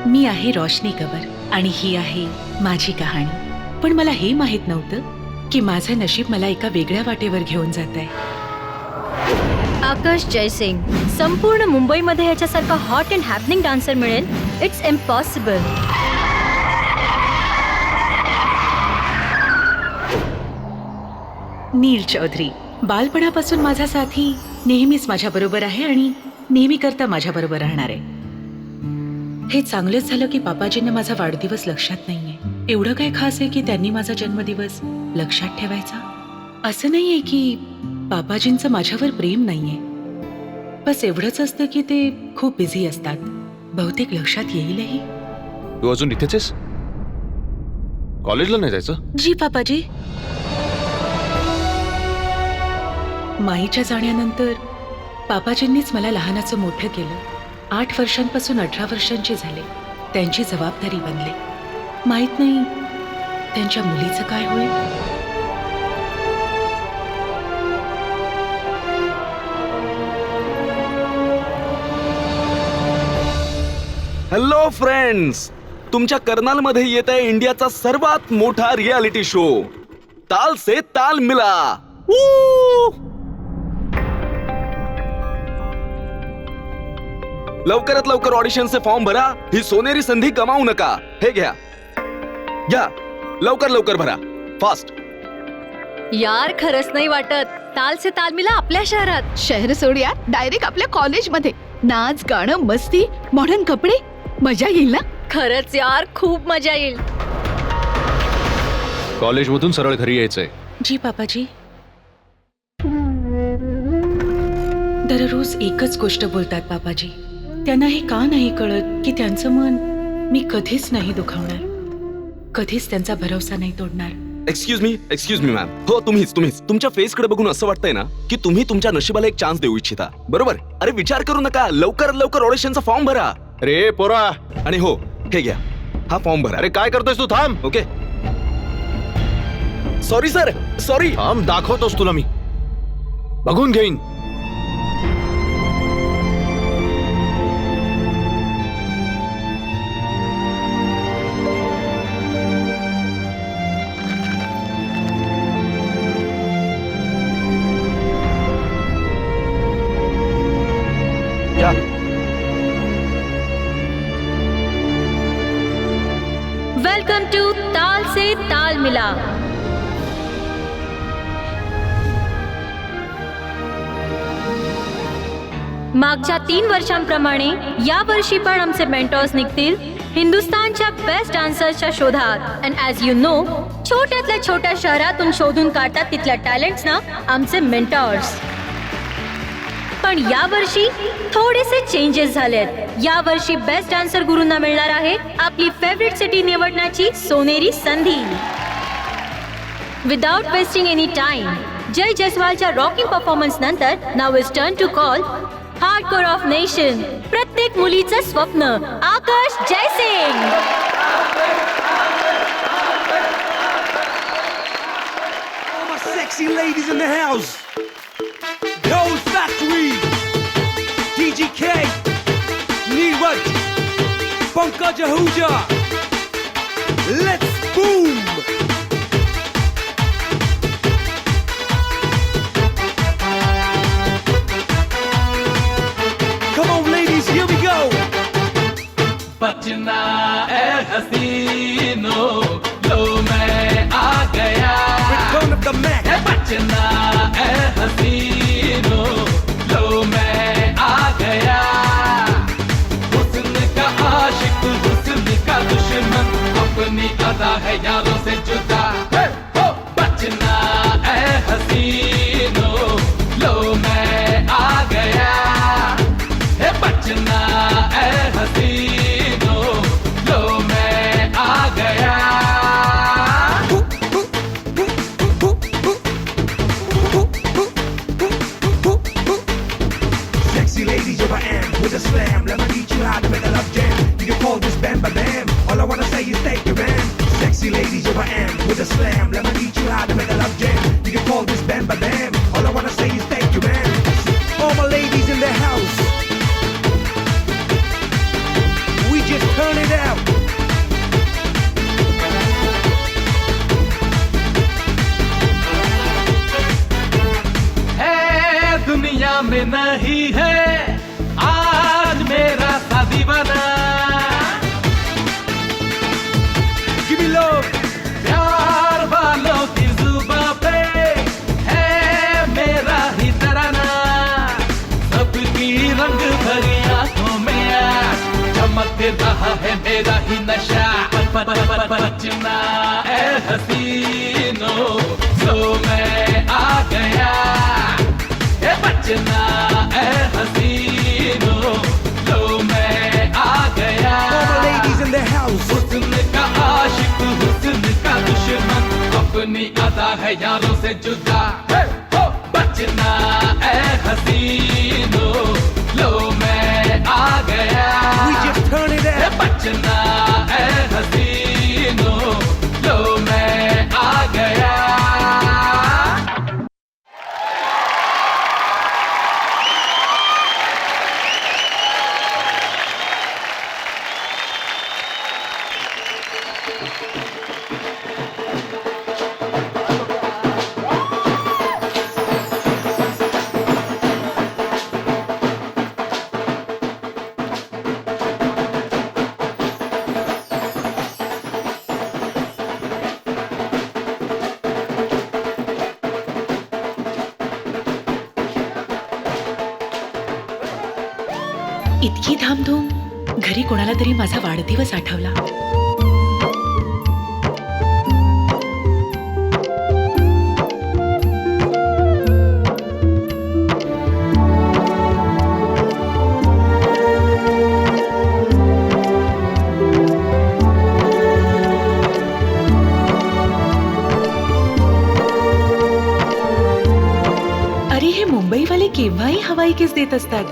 मी आहे रोशनी कबर आणि ही आहे माझी कहाणी. पण मला हे माहित नव्हतं की माझं नशीब मला एका वेगळ्या वाटेवर घेऊन जात आहे. आकाश जयसिंग, संपूर्ण मुंबईमध्ये ह्याच्यासारखा हॉट अँड हॅपनिंग डान्सर मिळेल, इट्स इम्पॉसिबल. नील चौधरी, बालपणापासून माझा साथी, नेहमीच माझ्या बरोबर आहे आणि नेहमी करता माझ्या बरोबर राहणार आहे. हे चांगलंच झालं की पापाजींना माझा वाढदिवस लक्षात नाहीये. एवढं काय खास आहे की त्यांनी माझा जन्मदिवस लक्षात ठेवायचा? असं नाहीये की पापाजींचं माझ्यावर प्रेम नाहीये, बस एवढंच असतं की ते खूप बिझी असतात. बहुतेक लक्षात येईलही. तू अजून इथेच आहेस? कॉलेजला नाही जायचं? जी पापाजी. माईच्या जाण्यानंतर पापाजींनीच मला लहानाचं मोठं केलं. 8 वर्षांपासून 18 वर्षांची झाले. त्यांची जबाबदारी बनले. माहित नाही त्यांच्या मुलीचं काय होईल. हॅलो फ्रेंड्स, तुमच्या कर्नालमध्ये येत आहे इंडियाचा सर्वात मोठा रियालिटी शो, ताल से ताल मिला. लवकरात लवकर ऑडिशनचे फॉर्म भरा. ही सोनेरी संधी गमावू नका. हे घ्या, लवकर लवकर भरा, फास्ट. यार, खरंच नाही वाटत ताल से ताल मिला आपल्या शहरात. शहर सोडूया, डायरेक्ट आपल्या कॉलेजमध्ये नाच, गाणं, मस्ती, मॉडर्न कपडे, मजा येईल ना? खरंच यार, खूप मजा येईल. कॉलेजमधून सरळ घरी यायचंय. जी पापाजी. दररोज एकच गोष्ट बोलतात पापाजी. त्यांना हे का नाही कळत की त्यांचं मन मी कधीच नाही दुखावणार, कधीच त्यांचा भरोसा नाही तोडणार. Excuse me ma'am. हो, तुम्हीच. तुमच्या फेसकडे बघून असं वाटतंय ना की तुम्ही तुमच्या नशिबाला एक चान्स देऊ इच्छिता, बरोबर? अरे विचार करू नका, लवकरात लवकर ऑडिशनचा फॉर्म भरा. अरे पोरा, आणि हो, हे घ्या, हा फॉर्म भरा. अरे काय करतोयस तू? थांब. Okay, sorry sir, sorry. थांब, दाखवतोस तुला मी, बघून घेईन. वेलकम टू ताल से ताल मिला. मागच्या 3 वर्षांप्रमाणे या वर्षी पण आमचे मेंटॉर्स निघतील हिंदुस्थानच्या बेस्ट डान्सर्सच्या शोधात. अँड ॲज यू नो, छोट्यातल्या छोट्या शहरातून शोधून काढतात तिथल्या टॅलेंट्सना आमचे मेंटॉर्स. पण या वर्षी थोडेसे चेंजेस झालेत. या वर्षी बेस्ट डान्सर गुरूंना मिळणार आहे आपली फेवरेट सिटी निवडण्याची सोनेरी संधी. Without wasting any time, Jai जयस्वालच्या रॉकिंग परफॉर्मन्स नंतर now is turn to call hardcore of nation, प्रत्येक मुलीचं स्वप्न, आकाश Jaisingh. All my sexy ladies in the house. Gold Factory. DGK. Neeraj. Pankaj Ahuja. Let's boom. Come on ladies, here we go. बचना ए हसीनो, low मैं आ गया. Return of the Mac. बचना ए हसीनो, low मैं आ गया. हुस्न का आशिक, हुस्न का दुश्मन, अपनी अदा है यारों से जुदा. बचना ए हसीनो, लो मैं आ गया. बचना ए हसीनो, लो मैं आ गया. with a slam. Let me teach you how to make a love jam. You can call this bam bam bam. All I wanna say is thank you, man. Sexy ladies, yo, I am with a slam. Let me teach you how to make a love jam. You can call this bam bam bam. All I wanna say is thank you, man. All my ladies in the house, we just turn it out. है दुनिया में नहीं है आज मेरा सा दीवाना Give me love. प्यार वालों की जुबां पे है मेरा ही तराना सबकी रंग भरी आंखों में आज चमक रहा है मेरा ही नशा बचना है हसीनों सो मैं आ गया ये बचना है हसीनों लो मैं आ गया All my ladies in the house. हुस्न का आशिक हुस्न का दुश्मन अपनी अदा है यारों से जुदा बचना है हसीनों लो मैं आ गया We just turn it out. बचना है हसीनों लो मैं आ गया इतकी धामधूम, घरी कोणाला तरी माझा वाढदिवस आठवला. अरे हे मुंबईवाले केव्हाही हवाई किस देत असतात.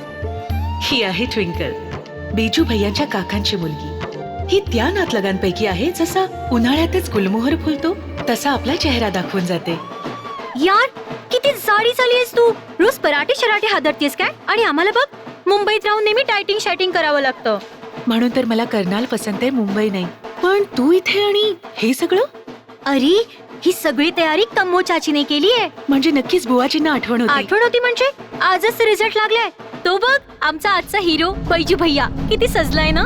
ही आहे ट्विंकल, बेजू भैयांच्या काकांची मुलगी. ही त्या नातलगांपैकी आहे जसा उन्हाळ्यातच गुलमोहर फुलतो तसा आपला चेहरा दाखवून जाते. यार किती जाडी झालीयस तू. रोज पराठे शराठे हादरतेस काय? आणि आम्हाला बघ मुंबईत राहून नेहमी डायटिंग शायटिंग करावं लागतं. म्हणून तर मला कर्नाल पसंत आहे, मुंबई नाही. पण तू इथे आणि हे सगळं अरे ही सगळी तयारी कम्मो चाचीने केली आहे. म्हणजे नक्कीच बुवाजींना आठवण होती. आठवण होती म्हणजे आजच रिझल्ट लागलाय. तो बघ आमचा आजचा हिरो बैजू भैया किती सजलाय ना.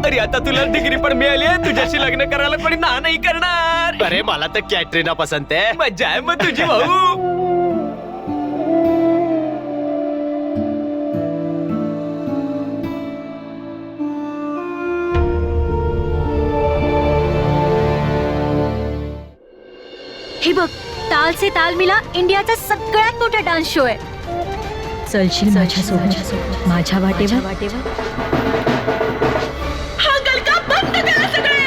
अरे आता तुला डिग्री पण मिळाली आहे, तुझ्याशी लग्न करायला कोणी ना नाही करणार. अरे मला तर कॅटरीना पसंत आहे. मजा आहे मग तुझी भाऊ. हे बघ ताल से ताल मिला इंडियाचा सगळ्यात मोठा डान्स शो आहे. चलशील माझ्यासोबत माझ्या वाटेवर. हा गलका बंद करा सगळे.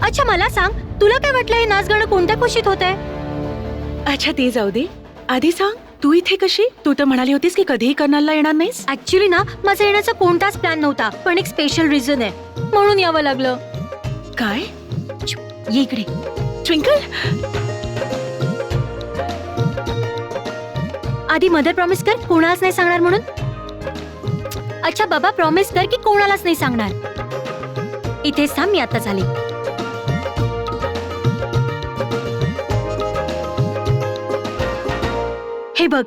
अच्छा मला सांग तुला काय वाटलं हे नाच गाणं कोणत्या खुशीत होत आहे? अच्छा ते जाऊ दे, आधी सांग तू इथे कशी? तू तर म्हणाली होतीस की कधीही कर्नालला येणार नाहीस. ऍक्च्युली ना माझा येण्याचा कोणताच प्लॅन नव्हता, पण एक स्पेशल रिझन आहे म्हणून यावं लागलं. काय? ये इकडे. ट्विंकल, आधी मदर प्रॉमिस कर कोणालाच नाही सांगणार म्हणून. अच्छा बाबा प्रॉमिस कर की कोणालाच नाही सांगणार. इथेच थांब, मी आता झाली. हे बघ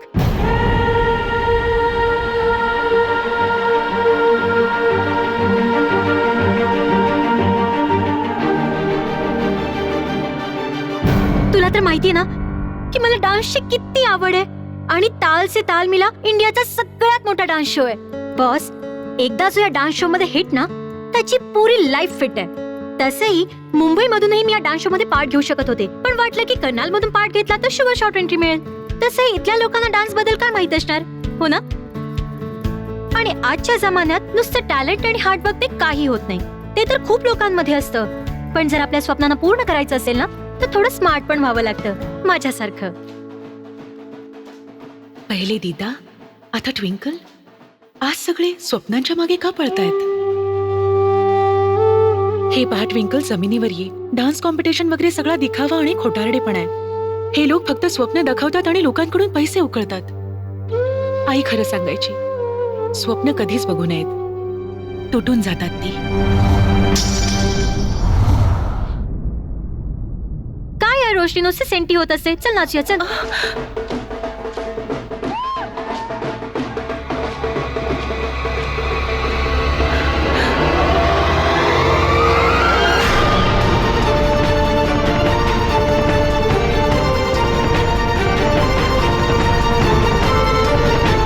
तुला तर माहितीये ना की मला डान्सची किती आवड आहे आणि ताल से ताल मिला इंडियाचा सगळ्यात मोठा डान्स शो आहे. बॉस एकदा जो या डान्स शो मध्ये हिट ना त्याची पुरी लाईफ फिट आहे. तसंही मुंबई मधूनही मी या डान्स शो मध्ये पार्ट घेऊ शकत होते, पण वाटलं की कर्नाल मधून पार्ट घेतला तर शुअर शॉर्ट एंट्री मिळेल. तसे इथल्या लोकांना डान्स बद्दल काय माहित असणार, हो ना? आणि आजच्या जमान्यात नुसतं टॅलेंट आणि हार्डवर्क ते काही होत नाही. ते तर खूप लोकांमध्ये असतं. पण जर आपल्या स्वप्नांना पूर्ण करायचं असेल ना, तर थोडं स्मार्ट पण व्हावं लागतं, माझ्यासारखं. पहिले दीदा, आता ट्विंकल. आज सगळे स्वप्नांच्या मागे का पळतायत? हे पहा ट्विंकल, जमिनीवर ये. डान्स कॉम्पिटिशन वगैरे सगळा दिखावा आणि खोटारडेपणा आहे. हे लोक फक्त स्वप्न दाखवतात आणि लोकांकडून पैसे उकळतात. आई खरं सांगायची, स्वप्न कधीच बघू नयेत, तुटून जातात ती. काय या रोशनी नुसते सेंटी होत असते. चल नाचूया, चल.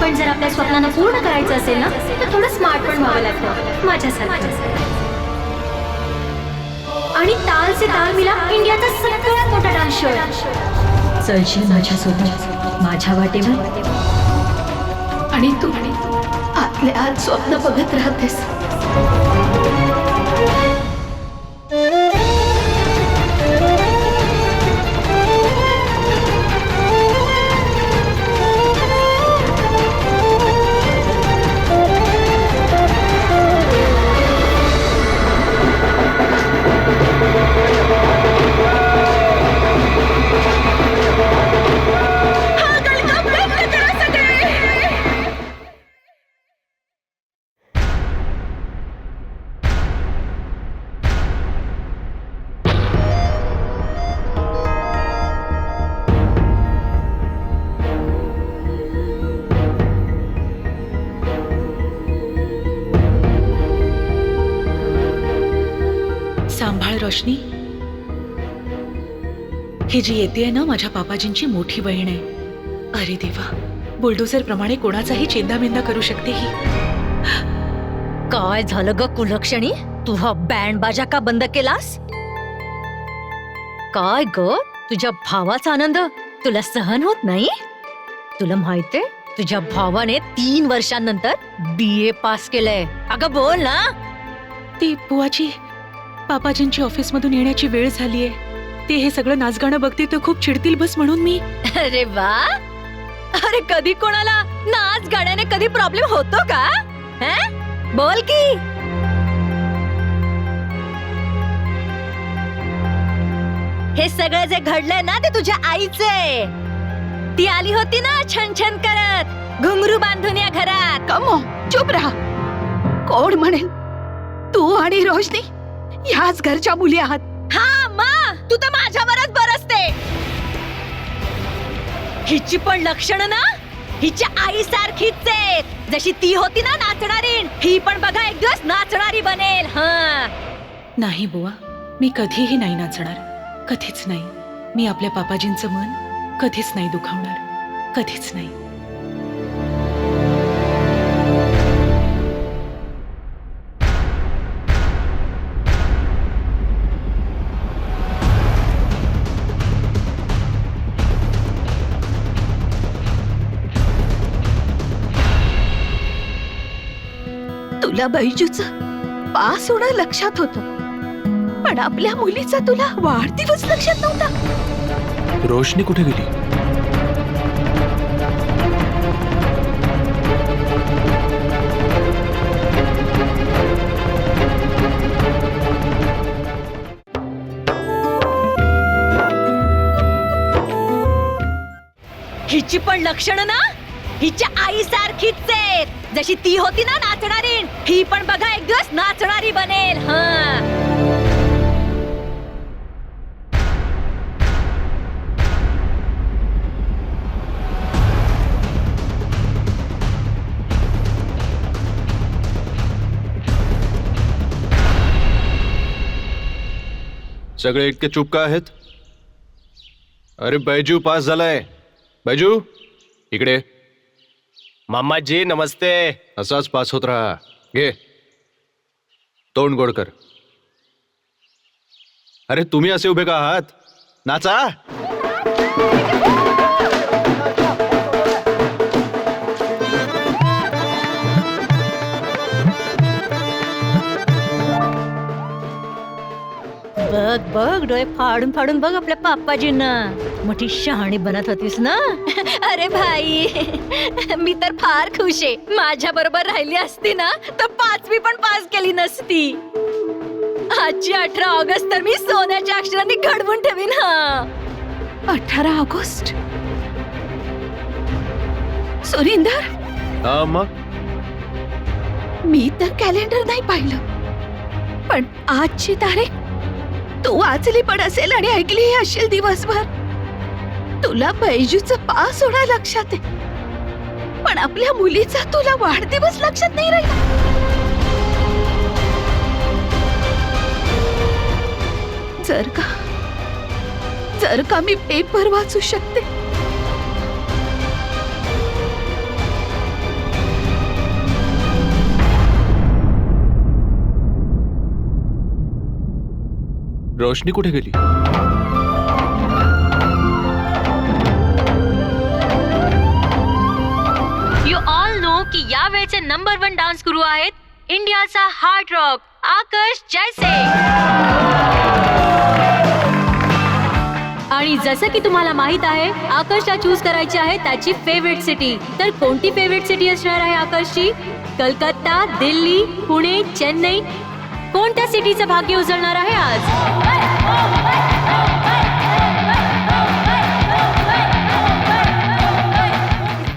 पण जर आपल्या स्वप्नांना पूर्ण करायचं असेल ना, तर थोडं स्मार्ट पण व्हावं लागतं, माझ्यासारखं. आणि ताल से ताल मिला इंडियाचा सगळ्यात मोठा डान्स शो. चलशील माझ्यासोबत माझ्या वाटेवर? आणि तू आतले आत स्वप्न बघत राहतेस. सांभाळ रोशनी. ही जी येते ना, माझ्या पापाजींची मोठी बहीण आहे. अरे देवा, बुलडोझर प्रमाणे कोणाचाही चेंदामेंदा करू शकते ही. काय झालं ग कुलक्षणी? तू हा बँड बाजा का बंद केलास? काय ग, तुझ्या भावाचा आनंद तुला सहन होत नाही? तुला माहितीये, तुझ्या भावाने 3 वर्षांनंतर BA पास केलंय. अगं बोल ना. ती बुवाची, पापाजींची ऑफिसमधून येण्याची वेळ झालीये. ते हे सगळं नाचगाणं बघते तर खूप चिडतील बस, म्हणून मी. अरे वा. अरे कधी कोणाला नाच गाण्याने कधी प्रॉब्लेम होतो का? हैं? बोल की. हे सगळं जे घडलंय ना, ते तुझ्या आईचे. ती आली होती ना छन छन करत, घुंगरू बांधून या घरात. कमो, चुप राहा. कोण म्हणेल तू आणि रोशनी ह्याच घरच्या मुली आहात? हा मा, तू तर माझ्यावरच बरसते. हिची पण लक्षणं ना हिच्या आई सारखीच आहेत. जशी ती होती ना नाचणारी, ही पण बघा एक दिवस नाचणारी बनेल. हा. नाही बुवा, मी कधीही नाही नाचणार. कधीच नाही. मी आपल्या पापाजींचं मन कधीच नाही दुखावणार. कधीच नाही. तुला बैजूचं पास होणं लक्षात होतं, पण आपल्या मुलीचा तुला वाढदिवस लक्षात नव्हता. रोशनी कुठे गेली? हिची पण लक्षणं ना हिच्या आई सारखीच आहेत. जशी ती होती ना नाचणारी, ही पण बघा एक दिवस नाचणारी बनेल. हा. सगळे इतके चुप का आहेत? अरे बैजू पास झालाय. बैजू इकडे. मामाजी नमस्ते. असाच पास होत राहा. घे तोंड गोड कर. अरे तुम्ही असे उभे का आहात? नाचा. बघ बघ डोळे फाडून फाडून बघ आपल्या पापाजींना. मोठी शहाणी बनत होतीस ना. अरे भाई, मी तर फार खुश आहे. माझ्या बरोबर राहिली असती ना तर 5वी पण पास केली नसती. आजची 18 ऑगस्ट तर मी सोन्याच्या अक्षरांनी घडवून ठेवीन. हा 18 ऑगस्ट. सुरिंदर, हा मग मी तर कॅलेंडर नाही पाहिलं, पण आजची तारीख तू वाचली पण असेल आणि ऐकली असेल दिवसभर. तुला बैजूचं पास होणं लक्षात आहे, पण आपल्या मुलीचा तुला वाढदिवस लक्षात नाही राहिला. जर का मी पेपर वाचू शकते. रोशनी कुठे गेली? यू ऑल नो की या वेळचे नंबर 1 डान्स गुरु आहेत इंडियाचा हार्ड रॉक आकाश जयसे. आणि जसं की तुम्हाला माहित आहे, आकाशला चूज करायची आहे त्याची फेवरेट सिटी. तर कोणती फेवरेट सिटी असणार आहे आकाशची? कलकत्ता, दिल्ली, पुणे, चेन्नई. कोणत्या सिटीचं भाग्य उजळणार आहे आज?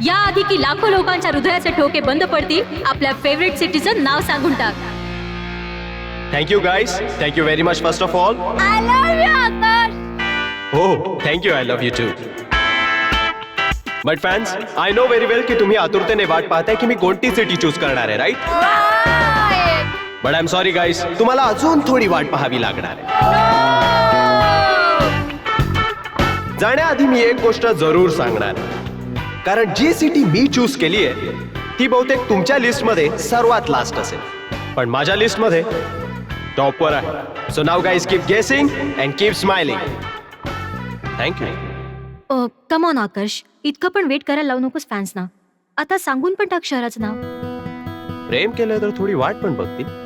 याआधी की लाखो लोकांच्या हृदयाचे ठोके बंद पडतील, आपल्या फेवरेट सिटीचं नाव सांगून टाक. Thank you guys, thank you very much first of all. I love you Akash. हो thank you, I love you too. But fans, I know very well की तुम्ही आतुरतेने वाट पाहताय की मी कोणती सिटी चूज करणार आहे, right? But I am sorry guys, तुम्हाला अजून थोडी वाट पाहावी लागणार आहे. जाण्याआधी मी एक गोष्ट जरूर सांगणार, कारण जी सिटी मी चूज केली आहे ती बहुतेक तुमच्या लिस्टमध्ये सर्वात लास्ट असेल, पण माझ्या लिस्टमध्ये टॉपवर आहे. So now guys keep guessing and keep smiling. Thank you. Come on Akash, इतकं पण वेट करायला लावू नकोस फॅन्सना. आता सांगून पण टाक शहराचं नाव. प्रेम केलं तर थोडी वाट पण बघतील,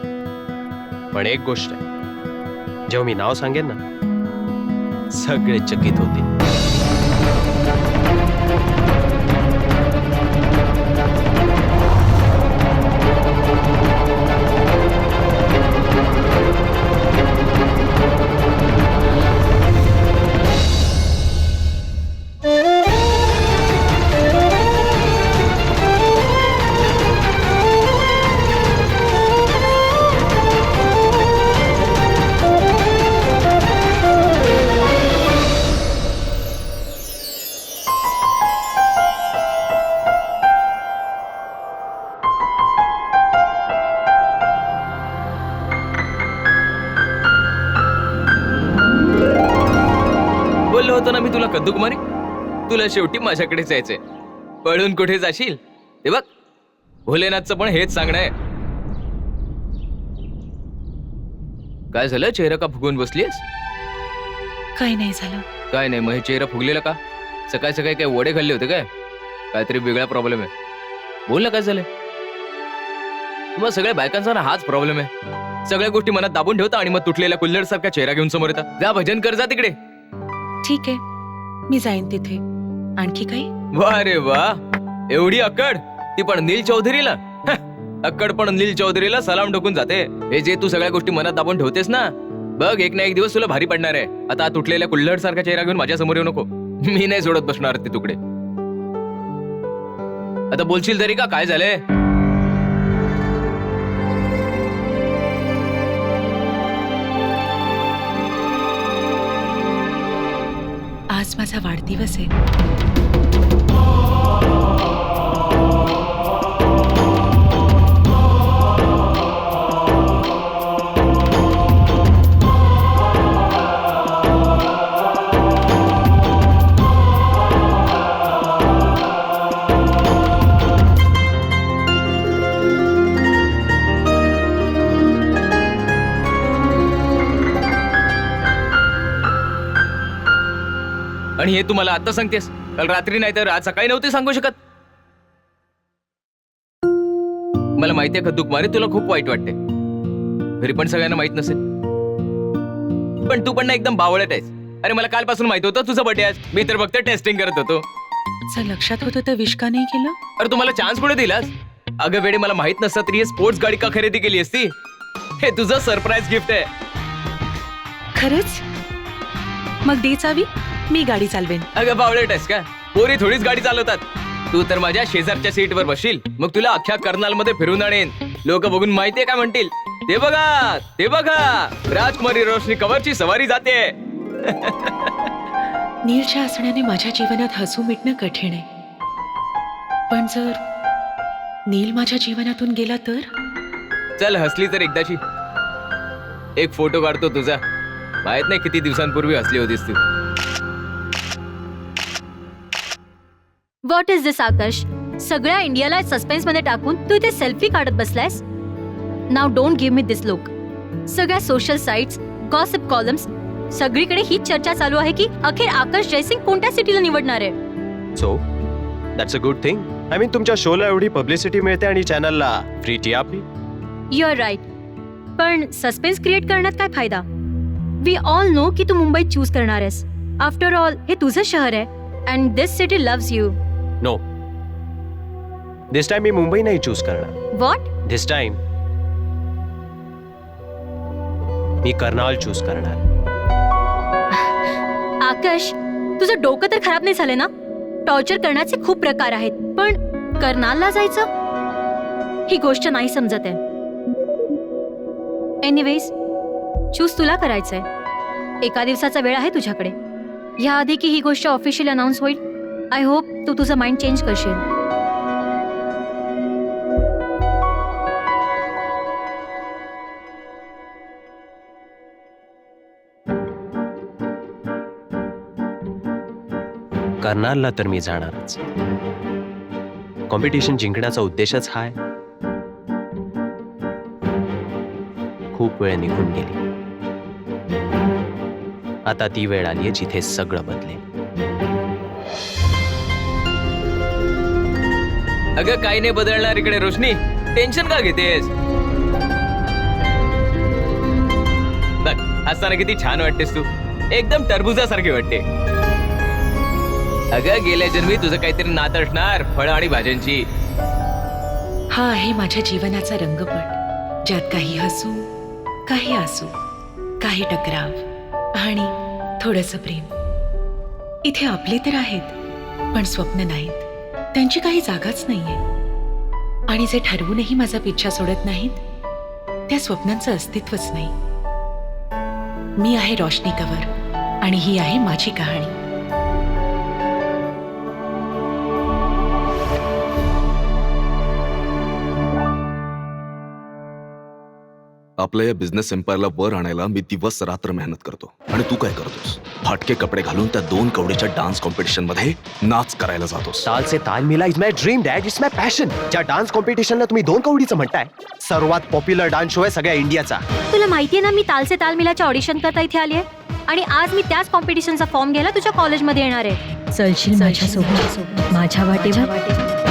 पण एक गोष्ट आहे, जेव्हा मी नाव सांगेन ना सगळे चकित होतील. बोललो होतो ना मी तुला कद्दुकुमारी, तुला शेवटी माझ्याकडेच यायचंय. पळून कुठे जाशील? हे बघ, भोलेनाथचं पण हेच सांगणं आहे. काय झालं, चेहरा का फुगवून बसलीस? काही नाही झालं. काय नाही, मग हे चेहरा फुगलेला का? सकाळी सकाळी काय वडे खाल्ले होते काय? काहीतरी वेगळा प्रॉब्लेम आहे. बोल ना, काय झालंय? तुम्हाला सगळ्या बायकांचा ना हाच प्रॉब्लेम आहे. सगळ्या गोष्टी मनात दाबून ठेवता आणि मग तुटलेल्या कुल्हड सारखा चेहरा घेऊन समोर येतात. जा भजन कर, जा तिकडे. ठीक आहे, मी जाईन तिथे. आणखी काही? वा रे वा, एवढी अक्कड, ती पण नील चौधरीला. अक्कड पण नील चौधरीला सलाम ठोकून जाते. हे जे तू सगळ्या गोष्टी मनात दाबून ठेवतेस ना, बघ एक ना एक दिवस तुला भारी पडणार आहे. आता तुटलेल्या कुल्हड सारखा चेहरा घेऊन माझ्या समोर येऊ नको. मी नाही सोडत बसणार ते तुकडे. आता बोलशील तरी का, काय झालंय? आज माझा वाढदिवस आहे. आणि हे तू मला आता सांगतेस? काल रात्री नाही तर आज सकाळी नव्हते सांगू शकत? मला माहितीये कद्दुकुमारी, तुला खूप वाईट वाटते. घरी पण सगळ्यांना माहित नसेल. पण तू पण ना एकदम बावळट आहेस. अरे मला कालपासून माहित होतं तुझं बर्थडे आज. मी तर फक्त टेस्टिंग करत होतो. जर लक्षात होतं तर विश का नाही केलं? अरे तुम्हाला चान्स पुढे दिलास. अगं वेडे, मला माहित नसतं तरी ही स्पोर्ट्स गाडी का खरेदी केली असती. हे तुझं सरप्राईज गिफ्ट आहे. खरंच? मग दे चावी, मी गाडी चालवेन. अगं बावळट आहेस का? पोरी थोडीच गाडी चालवतात. तू तर माझ्या शेजारच्या सीटवर बसशील, मग तुला अख्ख्या कर्नाल मध्ये फिरून आणेन. लोक बघून माहितीये काय म्हणतील? ते बघा, ते बघा, राजकुमारी रोशनी कवरची सवारी जाते. नीलच्या असण्याने माझ्या जीवनात हसू मिटणं कठीण आहे. पण जर नील माझ्या जीवनातून गेला तर? चल हसली तर एकदाची. एक फोटो काढतो तुझा. माहित नाही किती दिवसांपूर्वी हसली होतीस तू. व्हॉट इज दिस आकाश? सगळ्या इंडियाला सस्पेन्स मध्ये टाकून तू इथे सेल्फी काढत बसलायस. Now don't give me this look. सगळ्या सोशल साइट्स, गॉसिप कॉलम्स, सगळीकडे हीच चर्चा चालू आहे की अखेर आकाश जयसिंग कोणत्या सिटीला निवडणार आहे. So that's a good thing. I mean तुमच्या शोला एवढी पब्लिसिटी मिळते आणि चॅनलला free TRP. You are right. पण सस्पेन्स क्रिएट करण्यात काय फायदा? वी ऑल नो की तू मुंबईत चूज करणार आहेस. आफ्टर ऑल हे तुझं शहर आहे and this city loves you. No, this time मी मुंबई नाही चूज करणार. व्हॉट? दिस टाइम मी कर्नाल चूज करणार. आकाश, तुझं डोकं तर खराब नाही झालं ना? टॉर्चर करण्याचे खूप प्रकार आहेत, पण कर्नालला जायचं ही गोष्ट नाही समजत आहे. एनिवेज, चूज तुला करायचंय. एका दिवसाचा वेळ आहे तुझ्याकडे. याआधी की ही गोष्ट ऑफिशियल अनाउन्स होईल, आय होप तू तुझं माइंड चेंज करशील. कर्नालला तर मी जाणारच. कॉम्पिटिशन जिंकण्याचा उद्देशच हा आहे. खूप वेळ निघून गेली. आता ती वेळ आलीये जिथे सगळं बदलेल. अगं काही नाही बदलणार इकडे रोशनी. टेन्शन का घेतेस? बघ असताना किती छान वाटतेस तू. एकदम टरबुजासारखी वाटते. अगं गेल्या जन्मी तुझं काहीतरी नातं असणार फळं आणि भाज्यांची. हा आहे माझ्या जीवनाचा रंगपट, ज्यात काही हसू, काही आसू, काही टकराव आणि थोडंसं प्रेम. इथे आपले तर आहेत पण स्वप्न नाहीत. त्यांची काही जागाच नाहीये. आणि जे ठरवूनही माझा पिच्छा सोडत नाहीत त्या स्वप्नांचं अस्तित्वच नाही. मी आहे रोशनी कंवर आणि ही आहे माझी कहाणी. आपल्या या बिझनेस एम्पायरला वर आणायला मी दिवस रात्र मेहनत करतो आणि तू काय करतोस? फाटके कपडे घालून त्या 2 कवडीच्या डान्स कॉम्पिटिशन मध्ये नाच करायला जातोस. ताल से ताल मिला is my dream dad. It's my passion. ज्या डान्स कॉम्पिटिशनला तुम्ही 2 कवडीचं म्हणताय, सर्वात पॉप्युलर डान्स शो आहे सगळ्या इंडियाचा. तुला माहितीये ना मी तालसे ताल मिलाच्या ऑडिशन करता इथे आली आहे आणि आज मी त्याच कॉम्पिटिशनचा फॉर्म घ्यायला तुझ्या कॉलेजमध्ये येणार आहे. चलशील माझ्यासोबत माझ्या वाटेवर?